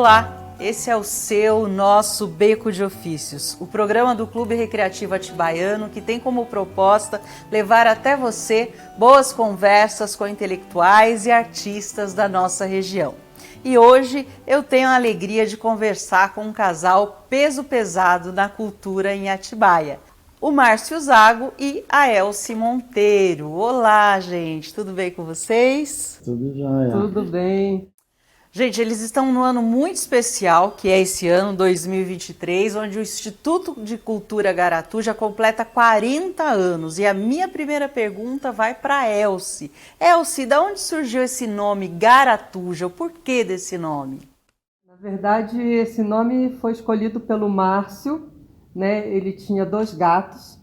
Olá, esse é o seu, nosso Beco de Ofícios, o programa do Clube Recreativo Atibaiano que tem como proposta levar até você boas conversas com intelectuais e artistas da nossa região. E hoje eu tenho a alegria de conversar com um casal peso pesado na cultura em Atibaia, o Márcio Zago e a Elci Monteiro. Olá, gente, tudo bem com vocês? Tudo jóia. Tudo bem. Gente, eles estão num ano muito especial, que é esse ano 2023, onde o Instituto de Cultura Garatuja completa 40 anos. E a minha primeira pergunta vai para a Elci. Elci, de onde surgiu esse nome Garatuja? O porquê desse nome? Na verdade, esse nome foi escolhido pelo Márcio, né? Ele tinha 2 gatos.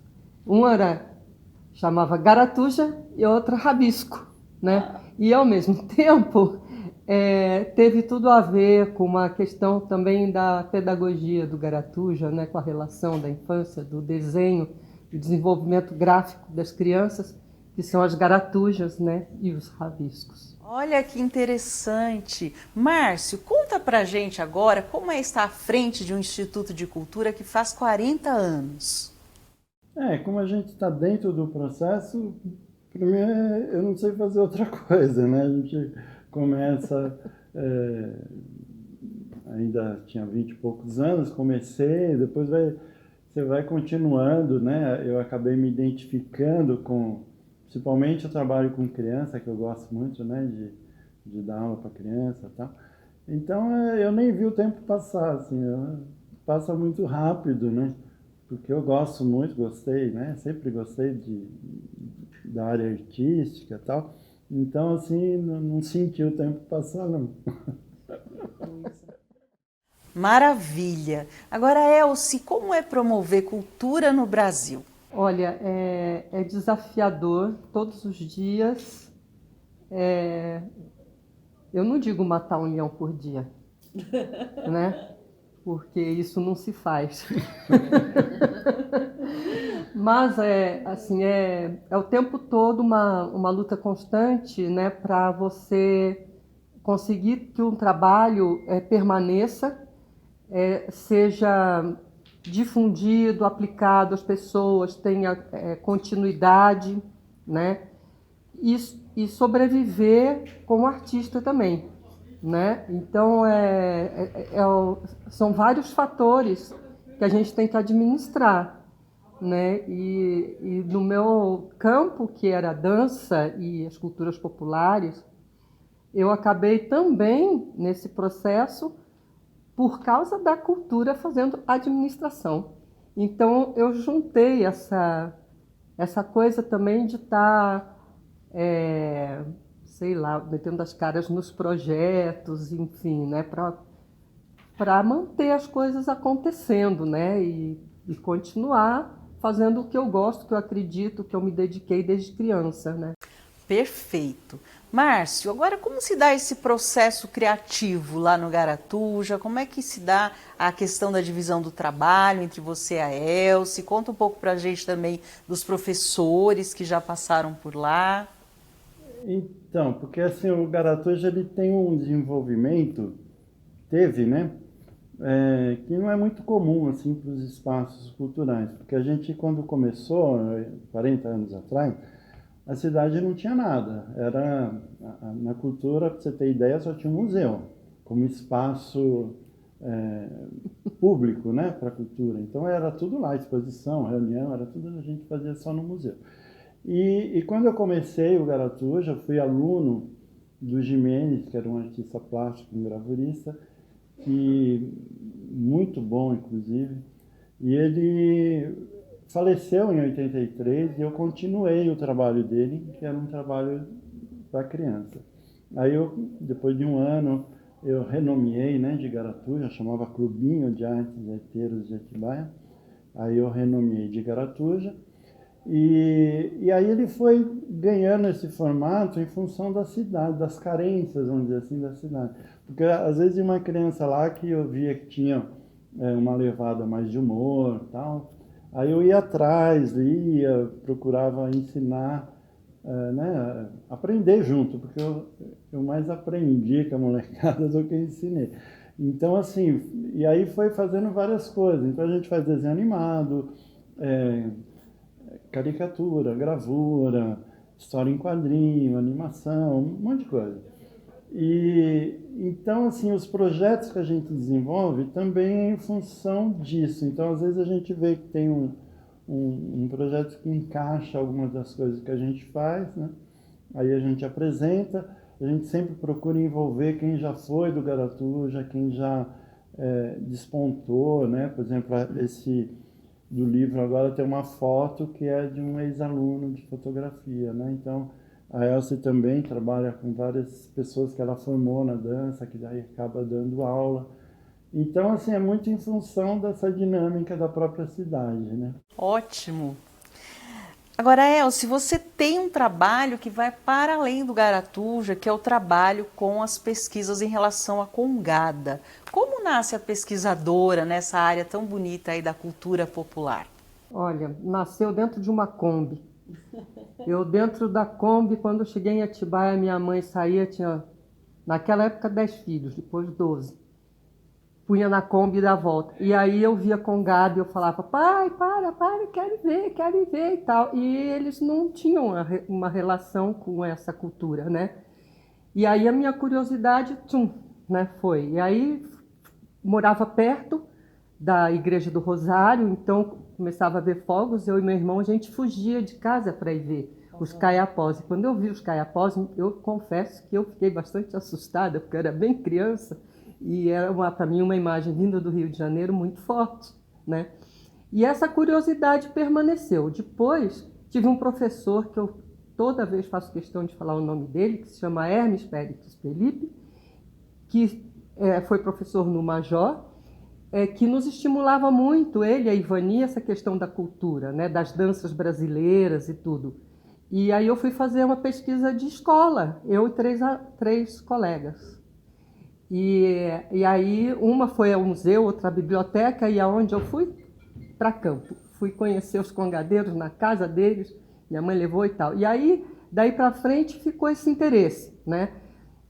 Um chamava Garatuja e outro Rabisco, né? E ao mesmo tempo teve tudo a ver com uma questão também da pedagogia do Garatuja, né? Com a relação da infância, do desenho, do desenvolvimento gráfico das crianças, que são as garatujas, né? E os rabiscos. Olha que interessante. Márcio, conta pra gente agora como é estar à frente de um Instituto de Cultura que faz 40 anos. Como a gente está dentro do processo, para mim eu não sei fazer outra coisa, né? A gente começa, ainda tinha 20 e poucos anos, comecei, depois você vai continuando, né? Eu acabei me identificando com, principalmente eu trabalho com criança, que eu gosto muito, né? De dar aula para criança e tal. Então eu nem vi o tempo passar, assim, passa muito rápido, né? Porque eu gosto muito, gostei, né? Sempre gostei da área artística e tal. Então, assim, não senti o tempo passar, não. Maravilha! Agora, Elci, como é promover cultura no Brasil? Olha, é desafiador todos os dias. Eu não digo matar um leão por dia, né? Porque isso não se faz. Mas é o tempo todo uma luta constante, né, para você conseguir que um trabalho permaneça, seja difundido, aplicado às pessoas, tenha continuidade, né? E sobreviver como artista também, né? Então são vários fatores que a gente tem que administrar, né? E no meu campo, que era a dança e as culturas populares, eu acabei também nesse processo por causa da cultura fazendo administração. Então eu juntei essa coisa também de estar sei lá, metendo as caras nos projetos, enfim, né, para manter as coisas acontecendo, né, e continuar fazendo o que eu gosto, que eu acredito, que eu me dediquei desde criança, né. Perfeito. Márcio, agora como se dá esse processo criativo lá no Garatuja? Como é que se dá a questão da divisão do trabalho entre você e a Elci? Conta um pouco pra gente também dos professores que já passaram por lá. Então, porque assim, o Garatuja ele tem um desenvolvimento, teve, né? Que não é muito comum assim para os espaços culturais, porque a gente quando começou, 40 anos atrás, a cidade não tinha nada. Na cultura, para você ter ideia, só tinha um museu como espaço público, né, para a cultura. Então era tudo lá, exposição, reunião, era tudo a gente fazia só no museu. E quando eu comecei o Garatuja, fui aluno do Jimenez, que era um artista plástico, um gravurista, que muito bom, inclusive. E ele faleceu em 83 e eu continuei o trabalho dele, que era um trabalho para criança. Aí depois de um ano, eu renomeei, né, de Garatuja, chamava Clubinho de Artes Arteiros de Atibaia. Aí eu renomeei de Garatuja. E aí ele foi ganhando esse formato em função da cidade, das carências, vamos dizer assim, da cidade. Porque às vezes uma criança lá que eu via que tinha uma levada mais de humor e tal, aí eu ia atrás, lia, procurava ensinar, né, aprender junto, porque eu mais aprendi com a molecada do que ensinei. Então, assim, e aí foi fazendo várias coisas. Então a gente faz desenho animado, caricatura, gravura, história em quadrinho, animação, um monte de coisa. E então, assim, os projetos que a gente desenvolve também é em função disso. Então, às vezes a gente vê que tem um projeto que encaixa algumas das coisas que a gente faz, né? Aí a gente apresenta, a gente sempre procura envolver quem já foi do Garatuja, quem já despontou, né? Por exemplo, esse do livro agora tem uma foto que é de um ex-aluno de fotografia, né? Então, a Elsie também trabalha com várias pessoas que ela formou na dança, que daí acaba dando aula. Então, assim, é muito em função dessa dinâmica da própria cidade, né? Ótimo! Agora, Elsie, você tem um trabalho que vai para além do Garatuja, que é o trabalho com as pesquisas em relação à Congada. Como nasce a pesquisadora nessa área tão bonita aí da cultura popular? Olha, nasceu dentro de uma Kombi. Eu dentro da Kombi, quando eu cheguei em Atibaia, minha mãe saía, tinha naquela época 10 filhos, depois 12. Punha na Kombi e da volta. E aí eu via Congada e eu falava, pai, para, quero ver e tal. E eles não tinham uma relação com essa cultura, né? E aí a minha curiosidade, né, foi. E aí morava perto da Igreja do Rosário, então começava a ver fogos, eu e meu irmão, a gente fugia de casa para ir ver os caiapós. E quando eu vi os caiapós, eu confesso que eu fiquei bastante assustada, porque eu era bem criança, e era para mim uma imagem vinda do Rio de Janeiro muito forte, né? E essa curiosidade permaneceu. Depois, tive um professor que eu toda vez faço questão de falar o nome dele, que se chama Hermes Péricles Felipe, que foi professor no Major, que nos estimulava muito, ele e a Ivani, essa questão da cultura, né, das danças brasileiras e tudo. E aí eu fui fazer uma pesquisa de escola, eu e três colegas. E aí uma foi ao museu, outra à biblioteca, e aonde eu fui? Para campo. Fui conhecer os congadeiros na casa deles, minha mãe levou e tal. E aí, daí para frente, ficou esse interesse, né?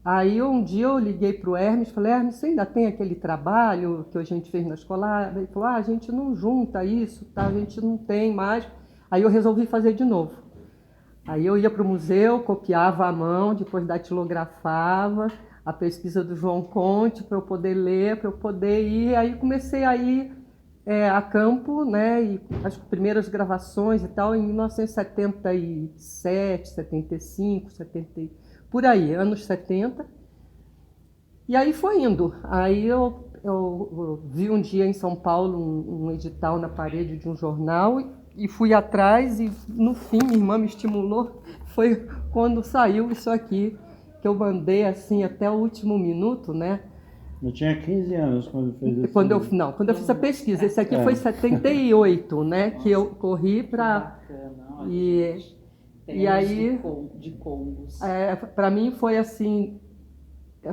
Aí um dia eu liguei para o Hermes, falei, Hermes, você ainda tem aquele trabalho que a gente fez na escola? Ele falou, a gente não junta isso, tá? A gente não tem mais. Aí eu resolvi fazer de novo. Aí eu ia para o museu, copiava à mão, depois datilografava a pesquisa do João Conte para eu poder ler, para eu poder ir. Aí comecei a ir a campo, né? E as primeiras gravações e tal, em 1977, 75, 70, por aí, anos 70. E aí foi indo. Aí eu vi um dia em São Paulo um edital na parede de um jornal e fui atrás e, no fim, minha irmã me estimulou. Foi quando saiu isso aqui, que eu mandei assim até o último minuto, né? Eu tinha 15 anos quando fez isso. Quando eu fiz a pesquisa. Esse aqui foi em 78, né? Que eu corri para... E aí, de combos. Para mim foi assim,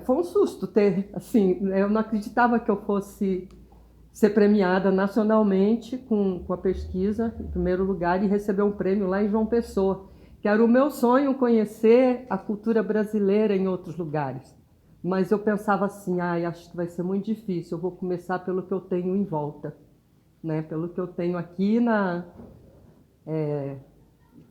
foi um susto ter, assim, eu não acreditava que eu fosse ser premiada nacionalmente com a pesquisa, em primeiro lugar, e receber um prêmio lá em João Pessoa, que era o meu sonho conhecer a cultura brasileira em outros lugares. Mas eu pensava assim, acho que vai ser muito difícil, eu vou começar pelo que eu tenho em volta, né? Pelo que eu tenho aqui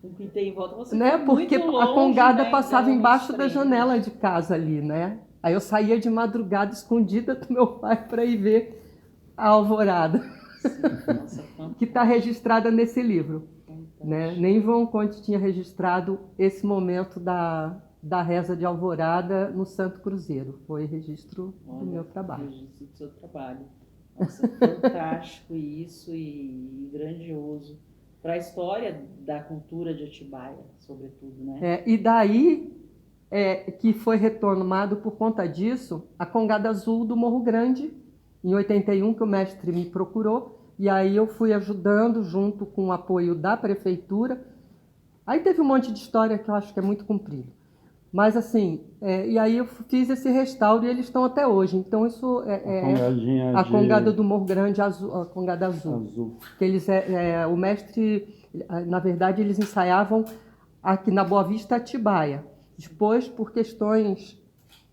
Com o que tem em volta, você né? Porque muito longe, a Congada né, passava então, embaixo da janela de casa ali, né? Aí eu saía de madrugada escondida do meu pai para ir ver a alvorada, que está registrada nesse livro, né? Nem João Conte tinha registrado esse momento da reza de alvorada no Santo Cruzeiro. Foi registro do meu trabalho. Registro do seu trabalho. Nossa, fantástico isso e grandioso. Para a história da cultura de Atibaia, sobretudo, né? E daí que foi retomado por conta disso a Congada Azul do Morro Grande, em 81, que o mestre me procurou, e aí eu fui ajudando junto com o apoio da prefeitura. Aí teve um monte de história que eu acho que é muito comprido. Mas assim, e aí eu fiz esse restauro e eles estão até hoje. Então isso a Congada do Morro Grande Azul, a Congada Azul. Que eles, o mestre, na verdade, eles ensaiavam aqui na Boa Vista, Atibaia. Depois, por questões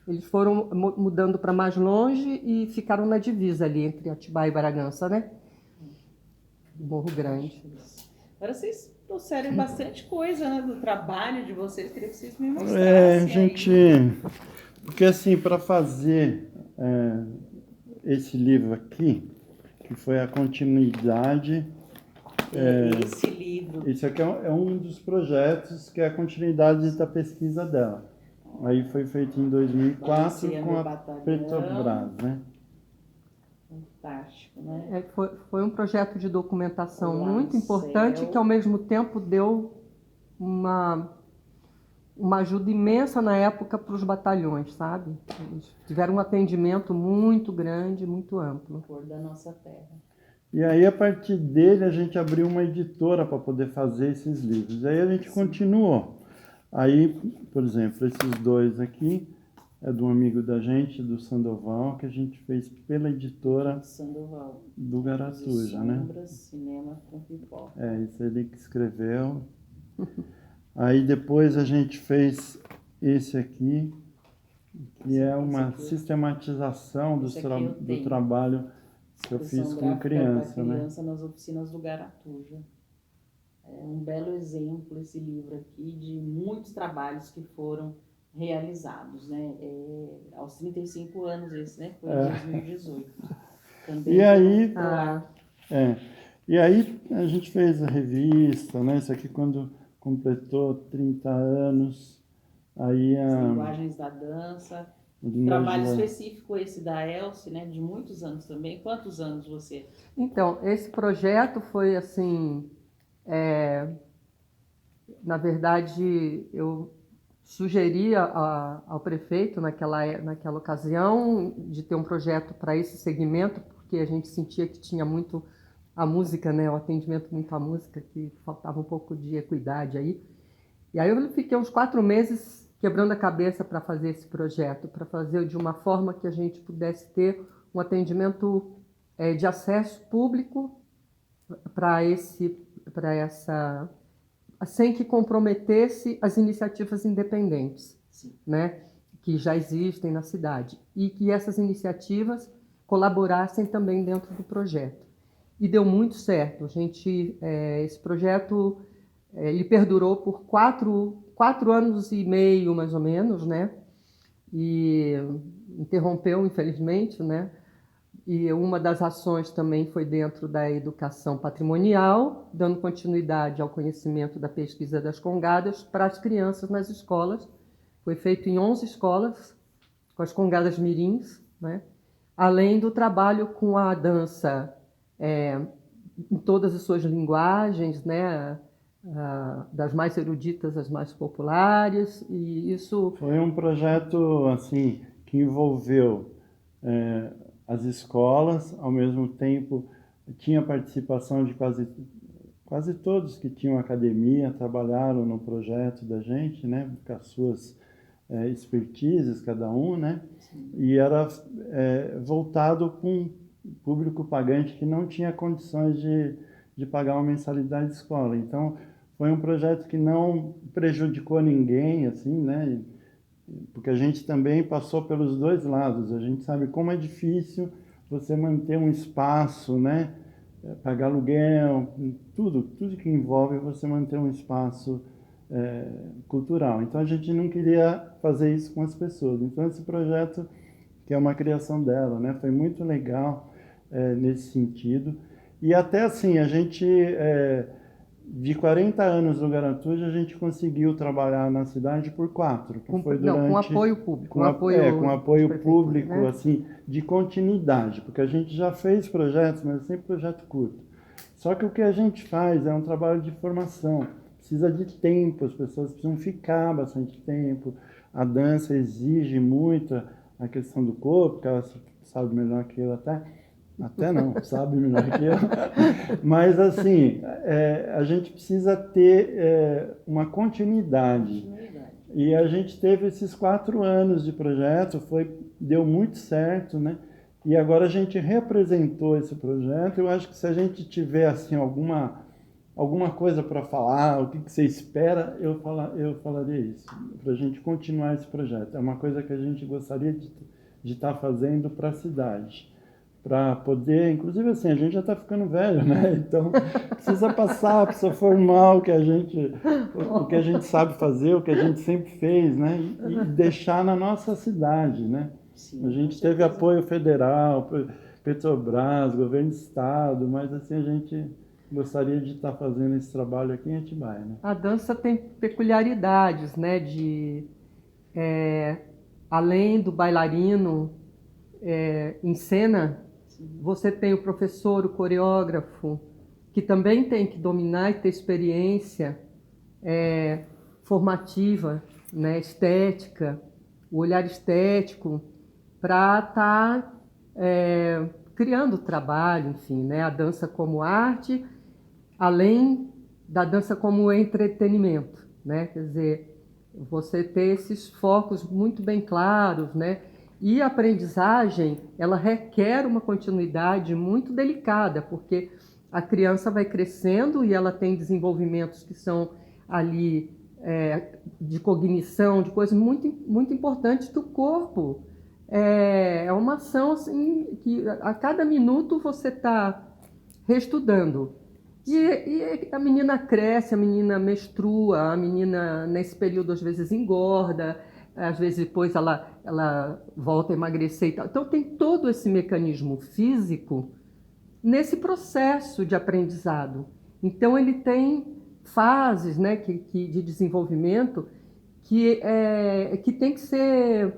Eles foram mudando para mais longe e ficaram na divisa ali entre Atibaia e Bragança, né? Morro Grande. Agora vocês trouxeram bastante coisa, né, do trabalho de vocês, queria que vocês me mostrassem. Gente, porque assim, para fazer esse livro aqui, que foi a continuidade. Esse livro. Esse aqui é um dos projetos que é a continuidade da pesquisa dela. Aí foi feito em 2004 com a Petrobras, né? Fantástico, né? Foi um projeto de documentação muito importante que, ao mesmo tempo, deu uma ajuda imensa na época para os batalhões, sabe? Eles tiveram um atendimento muito grande, muito amplo. Cor da nossa terra. E aí, a partir dele, a gente abriu uma editora para poder fazer esses livros. Aí a gente continuou. Aí, por exemplo, esses dois aqui é de um amigo da gente, do Sandoval, que a gente fez pela editora Sandoval. Do Garatuja, né? Sombras, Cinema com Pipoca. Isso ele que escreveu. Aí depois a gente fez esse aqui, que é uma sistematização do trabalho que eu fiz com criança, né? Criança nas oficinas do Garatuja. É um belo exemplo esse livro aqui de muitos trabalhos que foram realizados, né? Aos 35 anos esse, né? Foi em 2018. Também e aí a gente fez a revista, né? Isso aqui quando completou 30 anos. Aí As linguagens da dança. Trabalho específico esse da Elce, né? De muitos anos também. Quantos anos você? Então, esse projeto foi assim... na verdade, eu sugeri ao prefeito naquela ocasião de ter um projeto para esse segmento, porque a gente sentia que tinha muito a música, né, o atendimento muito à música, que faltava um pouco de equidade aí. E aí eu fiquei uns 4 meses quebrando a cabeça para fazer esse projeto, para fazer de uma forma que a gente pudesse ter um atendimento de acesso público para essa, sem que comprometesse as iniciativas independentes, né, que já existem na cidade, e que essas iniciativas colaborassem também dentro do projeto. E deu muito certo. Esse projeto ele perdurou por 4 anos e meio, mais ou menos, né, e interrompeu, infelizmente, né. E uma das ações também foi dentro da educação patrimonial, dando continuidade ao conhecimento da pesquisa das congadas para as crianças nas escolas. Foi feito em 11 escolas, com as congadas mirins, né? Além do trabalho com a dança em todas as suas linguagens, né? Das mais eruditas às mais populares. E isso foi um projeto assim que envolveu as escolas, ao mesmo tempo tinha participação de quase todos que tinham academia, trabalharam no projeto da gente, né, com as suas expertises, cada um, né, e era voltado com um público pagante que não tinha condições de pagar uma mensalidade de escola. Então, foi um projeto que não prejudicou ninguém, assim, né, porque a gente também passou pelos dois lados. A gente sabe como é difícil você manter um espaço, né? Pagar aluguel, tudo que envolve você manter um espaço cultural. Então a gente não queria fazer isso com as pessoas. Então esse projeto, que é uma criação dela, né? Foi muito legal nesse sentido. E até assim, a gente... de 40 anos no Garatuja, a gente conseguiu trabalhar na cidade por 4. Com apoio público. Com apoio público, né? Assim, de continuidade, porque a gente já fez projetos, mas sempre projeto curto. Só que o que a gente faz é um trabalho de formação, precisa de tempo, as pessoas precisam ficar bastante tempo, a dança exige muito a questão do corpo, que ela sabe melhor que eu até não, sabe melhor que eu. Mas, assim, a gente precisa ter uma continuidade. E a gente teve esses 4 anos de projeto, deu muito certo, né? E agora a gente representou esse projeto. Eu acho que se a gente tiver, assim, alguma alguma coisa para falar, o que você espera, eu falaria isso, para a gente continuar esse projeto. É uma coisa que a gente gostaria de estar fazendo para a cidade, para poder, inclusive assim, a gente já está ficando velho, né? Então precisa passar, precisa formar o que a gente sabe fazer, o que a gente sempre fez, né? E deixar na nossa cidade, né? Sim, A gente teve apoio federal, Petrobras, governo do estado, mas assim a gente gostaria de estar fazendo esse trabalho aqui em Atibaia, né? A dança tem peculiaridades, né? Além do bailarino em cena, você tem o professor, o coreógrafo, que também tem que dominar e ter experiência formativa, né? Estética, o olhar estético, para estar criando trabalho, enfim, né? A dança como arte, além da dança como entretenimento, né? Quer dizer, você ter esses focos muito bem claros, né? E a aprendizagem, ela requer uma continuidade muito delicada, porque a criança vai crescendo e ela tem desenvolvimentos que são ali de cognição, de coisas muito, muito importantes do corpo. É uma ação assim, que a cada minuto você está reestudando. E a menina cresce, a menina menstrua, a menina nesse período às vezes engorda, às vezes depois ela volta a emagrecer e tal. Então tem todo esse mecanismo físico nesse processo de aprendizado. Então ele tem fases, né, de desenvolvimento que tem que ser...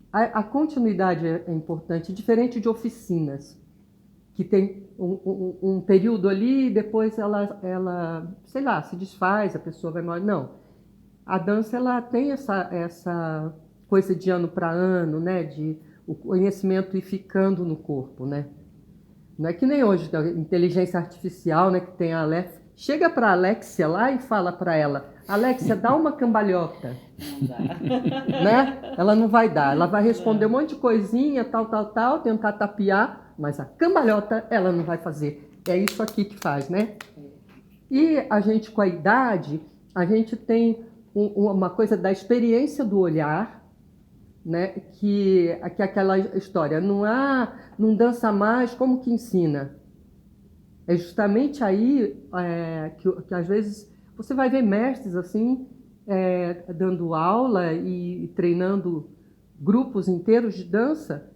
A continuidade é importante, diferente de oficinas, que tem um período ali e depois ela, sei lá, se desfaz, a pessoa vai embora. Não. A dança ela tem essa coisa de ano para ano, né? De o conhecimento ir ficando no corpo, né? Não é que nem hoje, a inteligência artificial, né? Que tem a Alexa. Chega para a Alexia lá e fala para ela: Alexia, dá uma cambalhota. Não dá. Né? Ela não vai dar. Ela vai responder um monte de coisinha, tal, tentar tapear, mas a cambalhota ela não vai fazer. É isso aqui que faz, né? E a gente, com a idade, a gente tem uma coisa da experiência do olhar, né? Que é aquela história, não dança mais, como que ensina? É justamente aí que às vezes você vai ver mestres assim, dando aula e treinando grupos inteiros de dança,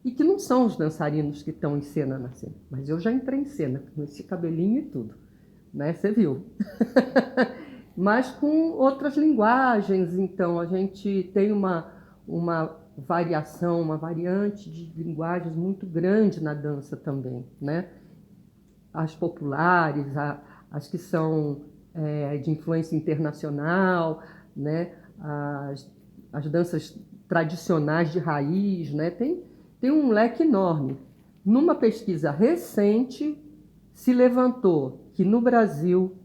e que não são os dançarinos que estão em cena na cena. Mas eu já entrei em cena, com esse cabelinho e tudo, né? Você viu. Mas com outras linguagens, então a gente tem uma variação, uma variante de linguagens muito grande na dança também, né? As populares, as que são de influência internacional, né? As danças tradicionais de raiz, né? Tem um leque enorme. Numa pesquisa recente, se levantou que no Brasil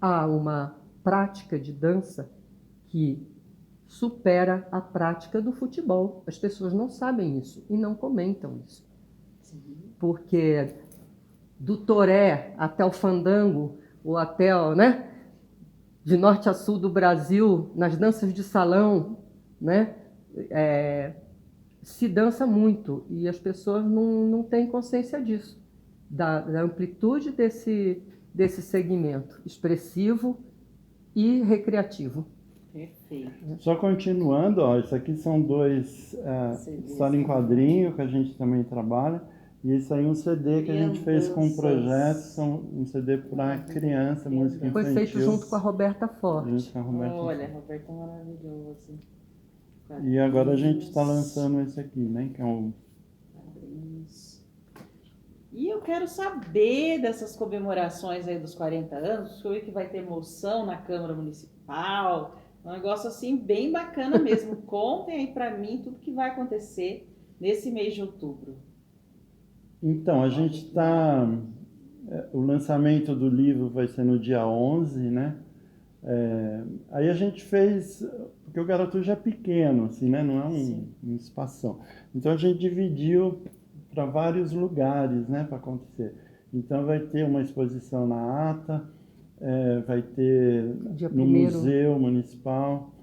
há uma prática de dança que supera a prática do futebol. As pessoas não sabem isso e não comentam isso. Sim. Porque do toré até o fandango, ou até, né, de norte a sul do Brasil, nas danças de salão, né, se dança muito e as pessoas não têm consciência disso, da amplitude desse segmento expressivo e recreativo. Perfeito. Só continuando, ó, isso aqui são dois história em quadrinho que a gente também trabalha. E isso aí é um CD que a gente fez com um projeto, um CD para criança, música infantil. Foi feito junto com a Roberta Forte. Olha, Roberta é maravilhoso. E agora a gente está lançando esse aqui, né? Que é um... E eu quero saber dessas comemorações aí dos 40 anos, foi que vai ter moção na Câmara Municipal, um negócio assim bem bacana mesmo. Contem aí para mim tudo que vai acontecer nesse mês de outubro. Então, a gente está... O lançamento do livro vai ser no dia 11, né? Aí a gente fez... Porque o Garatuja é pequeno, assim, né? Não é um espação. Então, a gente dividiu para vários lugares, né? Para acontecer. Então, vai ter uma exposição na ATA, vai ter Dia no primeiro. Museu Municipal.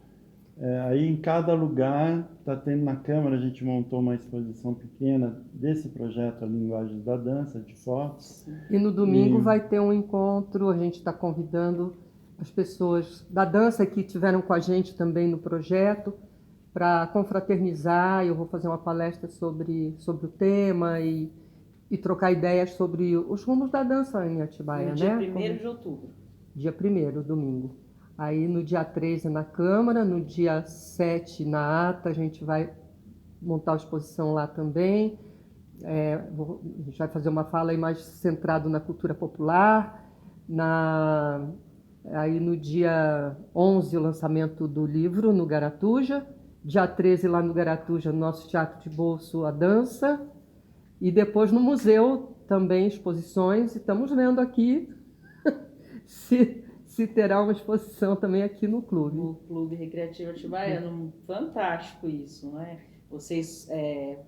Aí em cada lugar está tendo na Câmara, a gente montou uma exposição pequena desse projeto, a Linguagem da Dança, de fotos. E no domingo E- vai ter um encontro, a gente está convidando as pessoas da dança que estiveram com a gente também no projeto para confraternizar. Eu vou fazer uma palestra sobre o tema e trocar ideias sobre os rumos da dança em Atibaia, No dia né? 1º de outubro. Dia 1º, domingo. Aí no dia 13 na Câmara, no dia 7 na ATA, a gente vai montar a exposição lá também. A gente vai fazer uma fala aí mais centrado na cultura popular. Aí no dia 11 o lançamento do livro no Garatuja. Dia 13 lá no Garatuja, no nosso teatro de bolso, a dança. E depois no museu também exposições. E estamos vendo aqui se terá uma exposição também aqui no clube. O Clube Recreativo Atibaiano, fantástico isso, não é? Vocês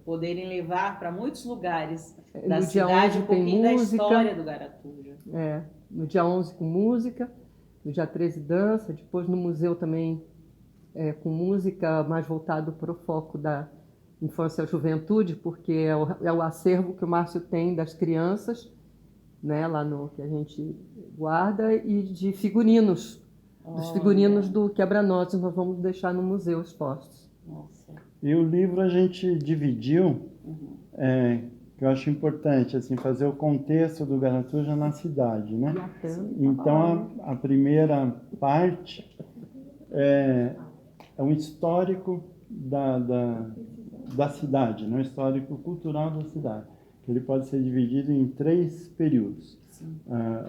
poderem levar para muitos lugares da No dia cidade 11 um pouquinho tem da música. história do Garatuja. No dia 11 com música, no dia 13 dança, depois no museu também com música mais voltado para o foco da infância e juventude, porque é o acervo que o Márcio tem das crianças, né, lá no que a gente guarda, e de figurinos. Dos figurinos do Quebra-Nozes nós vamos deixar no museu expostos. Nossa. E o livro a gente dividiu, que eu acho importante, assim, fazer o contexto do Garatuja na cidade, né? Então, a primeira parte é um histórico da cidade, né? Um histórico cultural da cidade. Ele pode ser dividido em 3 períodos.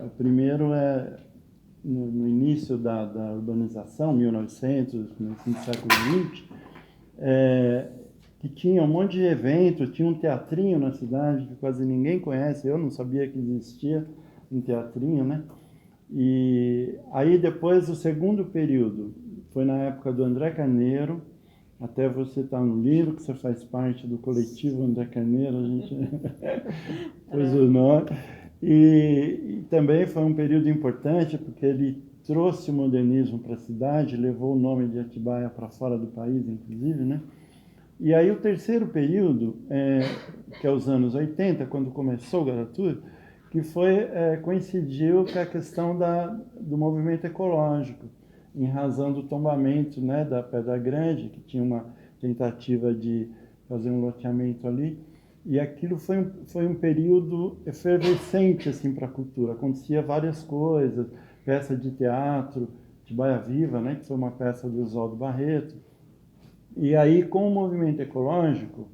O primeiro é no início da urbanização, 1900, no fim do século XX, que tinha um monte de evento, tinha um teatrinho na cidade que quase ninguém conhece, eu não sabia que existia um teatrinho, né? E aí depois o segundo período foi na época do André Carneiro, até você está no livro, que você faz parte do coletivo André Carneiro, a gente pôs o nome. E também foi um período importante, porque ele trouxe o modernismo para a cidade, levou o nome de Atibaia para fora do país, inclusive, né? E aí o terceiro período, que é os anos 80, quando começou o Garatuja, que coincidiu com a questão do movimento ecológico, em razão do tombamento, né, da Pedra Grande, que tinha uma tentativa de fazer um loteamento ali. E aquilo foi um período efervescente assim, para a cultura. Acontecia várias coisas, peça de teatro, Atibaia Viva, né, que foi uma peça do Oswaldo Barreto. E aí, com o movimento ecológico,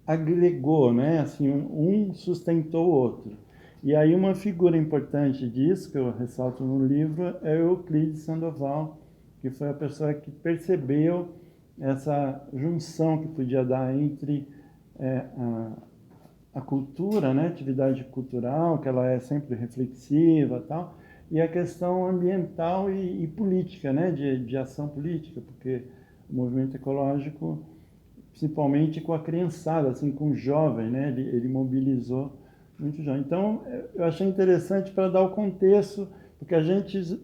agregou, né, assim, um sustentou o outro. E aí uma figura importante disso, que eu ressalto no livro, é o Euclides Sandoval, que foi a pessoa que percebeu essa junção que podia dar entre a cultura, né, atividade cultural, que ela é sempre reflexiva e tal, e a questão ambiental e política, né, de ação política, porque o movimento ecológico, principalmente com a criançada, assim, com o jovem, né, ele mobilizou muito jovem. Então, eu achei interessante para dar o contexto, porque a gente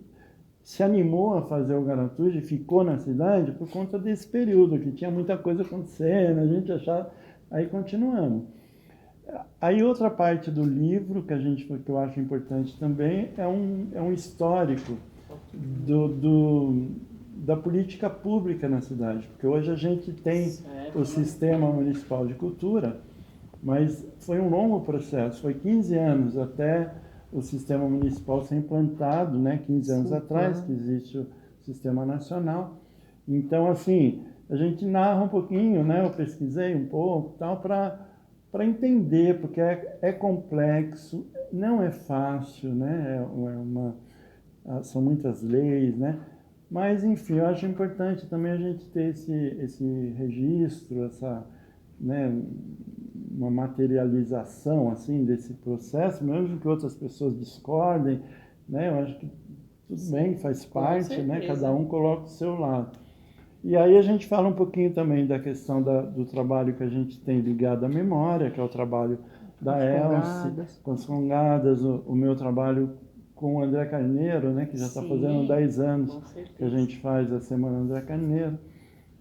se animou a fazer o Garatuja e ficou na cidade por conta desse período, que tinha muita coisa acontecendo, a gente achava... Aí continuamos. Aí outra parte do livro que eu acho importante também é um histórico da política pública na cidade, porque hoje a gente tem o Sistema Municipal de Cultura, mas foi um longo processo, foi 15 anos até o Sistema Municipal ser implantado, né? 15 anos atrás que existe o Sistema Nacional. Então, assim, a gente narra um pouquinho, né? Eu pesquisei um pouco, tal, para entender, porque é complexo, não é fácil, né? São muitas leis, né? Mas, enfim, eu acho importante também a gente ter esse registro, né, uma materialização assim desse processo, mesmo que outras pessoas discordem, né? Eu acho que tudo bem, faz parte, né? Cada um coloca o seu lado. E aí a gente fala um pouquinho também da questão do trabalho que a gente tem ligado à memória, que é o trabalho da Elce, com as Congadas, o meu trabalho com o André Carneiro, né, que já está fazendo 10 anos que a gente faz a Semana André Carneiro.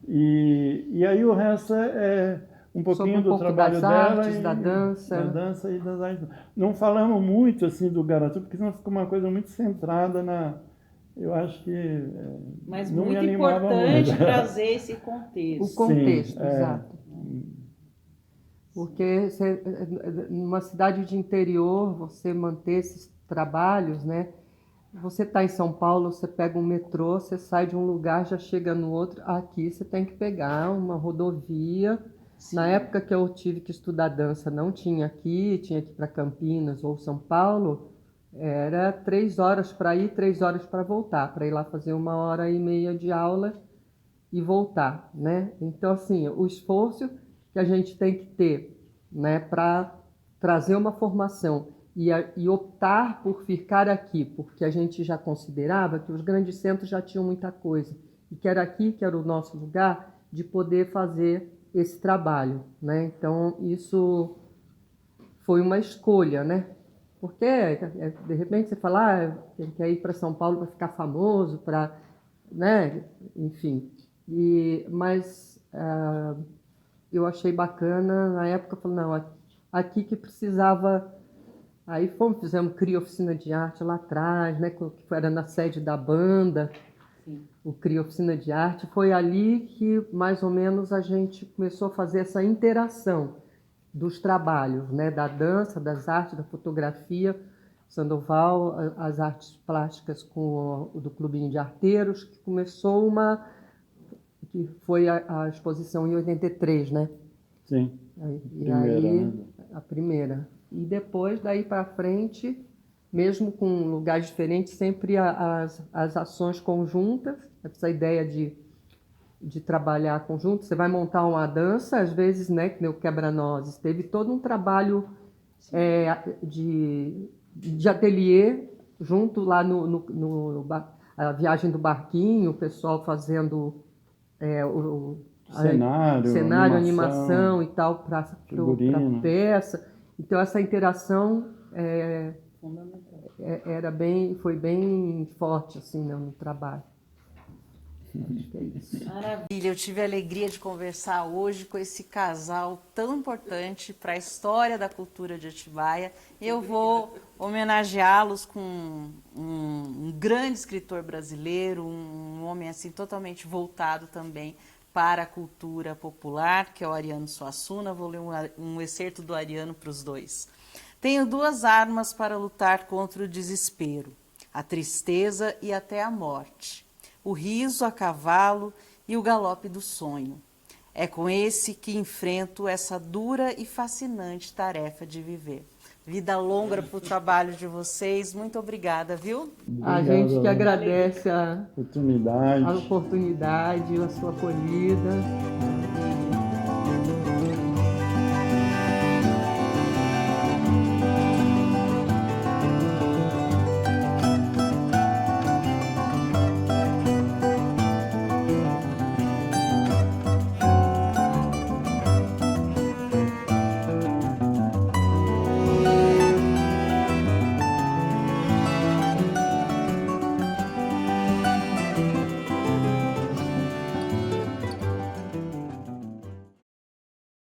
E aí o resto é um pouquinho do trabalho dela artes, da dança. Da dança e das artes. Não falamos muito assim do Garatu, porque senão fica uma coisa muito centrada na... Eu acho que mas não muito me animava importante muito. trazer esse contexto. O contexto, Sim, exato. Porque numa cidade de interior, você manter esses trabalhos, né? Você está em São Paulo, você pega um metrô, você sai de um lugar, já chega no outro. Aqui você tem que pegar uma rodovia. Sim. Na época que eu tive que estudar dança, não tinha aqui, tinha que ir para Campinas ou São Paulo. Era 3 horas para ir, 3 horas para voltar, para ir lá fazer 1h30 de aula e voltar, né? Então, assim, o esforço que a gente tem que ter, né, para trazer uma formação e optar por ficar aqui, porque a gente já considerava que os grandes centros já tinham muita coisa, e que era aqui que era o nosso lugar de poder fazer esse trabalho, né? Então, isso foi uma escolha, né? Porque, de repente, você fala, quer ir para São Paulo para ficar famoso, para, né? Enfim. Mas eu achei bacana, na época, eu falei, não, aqui que precisava... Aí fizemos CRI Oficina de Arte lá atrás, né? Que era na sede da banda. Sim. O CRI Oficina de Arte. Foi ali que, mais ou menos, a gente começou a fazer essa interação dos trabalhos, né? Da dança, das artes, da fotografia. Sandoval, as artes plásticas com o do Clubinho de Arteiros, que começou que foi a exposição em 83, né? Sim. A primeira. E depois, daí para frente, mesmo com lugares diferentes, sempre as ações conjuntas, essa ideia de trabalhar conjunto. Você vai montar uma dança, às vezes, né, que nem o Quebra-Nozes, teve todo um trabalho de ateliê junto lá a viagem do barquinho, o pessoal fazendo cenário, animação e tal para peça. Então essa interação foi bem forte assim, né, no trabalho. Acho que é isso. Maravilha, eu tive a alegria de conversar hoje com esse casal tão importante para a história da cultura de Atibaia. Eu vou homenageá-los com um grande escritor brasileiro, um homem assim totalmente voltado também para a cultura popular, que é o Ariano Suassuna. Vou ler um excerto do Ariano para os dois. Tenho 2 armas para lutar contra o desespero, a tristeza e até a morte. O riso a cavalo e o galope do sonho. É com esse que enfrento essa dura e fascinante tarefa de viver. Vida longa para o trabalho de vocês. Muito obrigada, viu? Obrigado, a gente que agradece a oportunidade, a sua acolhida.